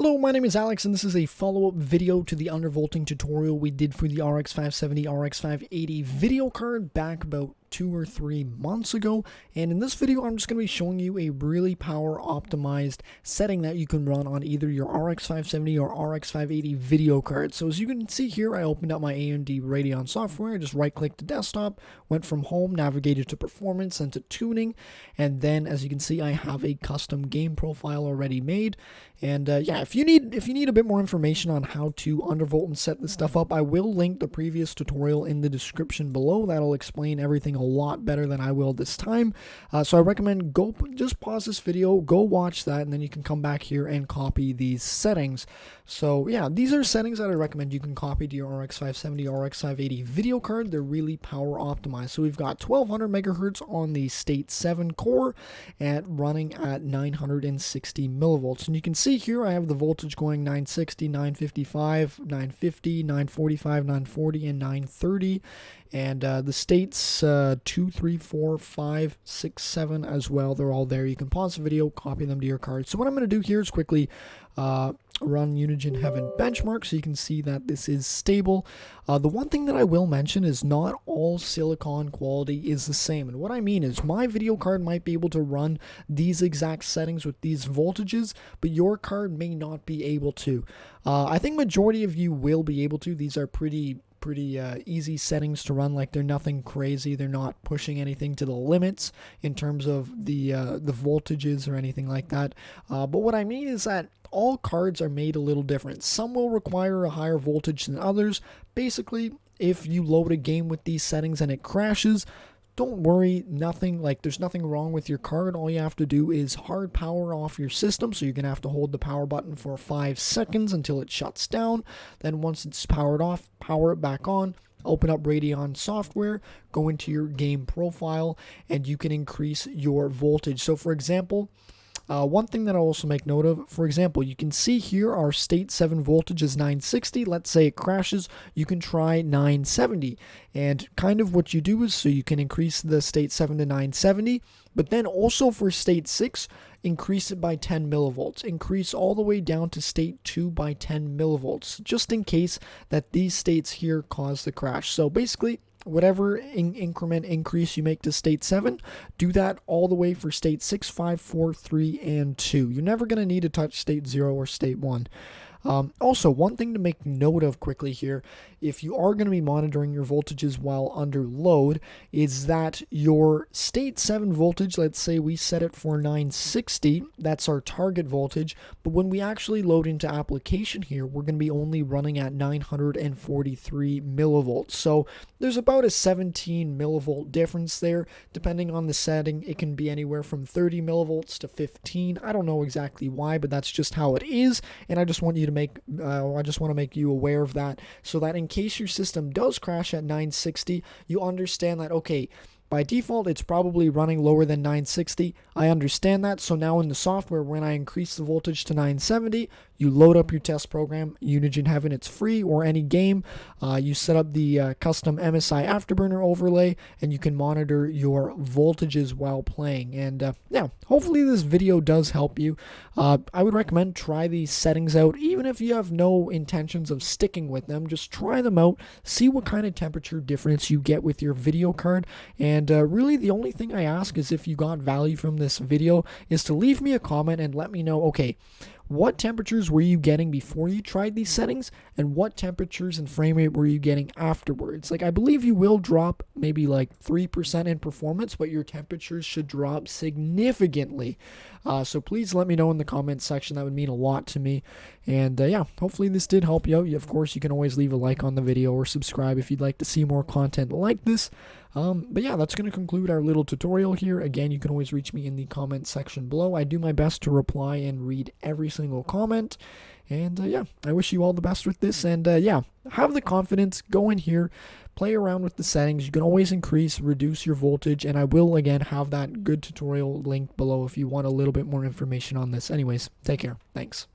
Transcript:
Hello, my name is Alex, and this is a follow-up video to the undervolting tutorial we did for the RX 570, RX 580 video card back about 2 or 3 months ago. And in this video, I'm just going to be showing you a really power optimized setting that you can run on either your RX 570 or RX 580 video card. So as you can see here, I opened up my AMD Radeon software, just right-clicked the desktop, went from home, navigated to performance and to tuning, and then as you can see, I have a custom game profile already made. And yeah, if you need a bit more information on how to undervolt and set this stuff up, I will link the previous tutorial in the description below. That'll explain everything a lot better than I will this time. So I recommend just pause this video, go watch that, and then you can come back here and copy these settings. So yeah, these are settings that I recommend you can copy to your RX 570, RX 580 video card. They're really power optimized. So we've got 1200 megahertz on the State 7 core and running at 960 millivolts. And you can see here I have the voltage going 960, 955, 950, 945, 940, and 930. And the states 2, 3, 4, 5, 6, 7 as well. They're all there. You can pause the video, copy them to your card. So what I'm going to do here is quickly run Unigine Heaven benchmark so you can see that this is stable. The one thing that I will mention is not all silicon quality is the same. And what I mean is my video card might be able to run these exact settings with these voltages, but your card may not be able to. I think majority of you will be able to. These are pretty easy settings to run. Like, they're nothing crazy. They're not pushing anything to the limits in terms of the voltages or anything like that. But what I mean is that all cards are made a little different. Some will require a higher voltage than others. Basically, if you load a game with these settings and it crashes, don't worry, there's nothing wrong with your card. All you have to do is hard power off your system. So you're going to have to hold the power button for 5 seconds until it shuts down. Then once it's powered off, power it back on. Open up Radeon software, go into your game profile, and you can increase your voltage. So for example, one thing that I'll also make note of, for example, you can see here our State 7 voltage is 960. Let's say it crashes, you can try 970. And kind of what you do is, so you can increase the State 7 to 970, but then also for State 6, increase it by 10 millivolts. Increase all the way down to State 2 by 10 millivolts, just in case that these states here cause the crash. So basically, whatever increment increase you make to State 7, do that all the way for State 6, 5, 4, 3, and 2. You're never going to need to touch State 0 or State 1. Also, one thing to make note of quickly here, if you are going to be monitoring your voltages while under load, is that your State 7 voltage, let's say we set it for 960, that's our target voltage, but when we actually load into application here, we're going to be only running at 943 millivolts. So there's about a 17 millivolt difference there. Depending on the setting, it can be anywhere from 30 millivolts to 15. I don't know exactly why, but that's just how it is, and I just want you to I just want to make you aware of that, so that in case your system does crash at 960, you understand that, okay, by default, it's probably running lower than 960. I understand that. So now in the software, when I increase the voltage to 970, you load up your test program, Unigine Heaven, it's free, or any game. You set up the custom MSI Afterburner overlay, and you can monitor your voltages while playing. And yeah, hopefully this video does help you. I would recommend try these settings out, even if you have no intentions of sticking with them. Just try them out, see what kind of temperature difference you get with your video card. And really, the only thing I ask is, if you got value from this video, is to leave me a comment and let me know, okay, what temperatures were you getting before you tried these settings, and what temperatures and frame rate were you getting afterwards? Like, I believe you will drop maybe like 3% in performance, but your temperatures should drop significantly. So please let me know in the comments section. That would mean a lot to me. And yeah, hopefully this did help you out. Of course, you can always leave a like on the video or subscribe if you'd like to see more content like this. But yeah, that's going to conclude our little tutorial here. Again, you can always reach me in the comment section below. I do my best to reply and read every single comment. And yeah, I wish you all the best with this. And yeah, have the confidence, go in here, play around with the settings. You can always increase, reduce your voltage, and I will again have that good tutorial link below if you want a little bit more information on this. Anyways, take care. Thanks.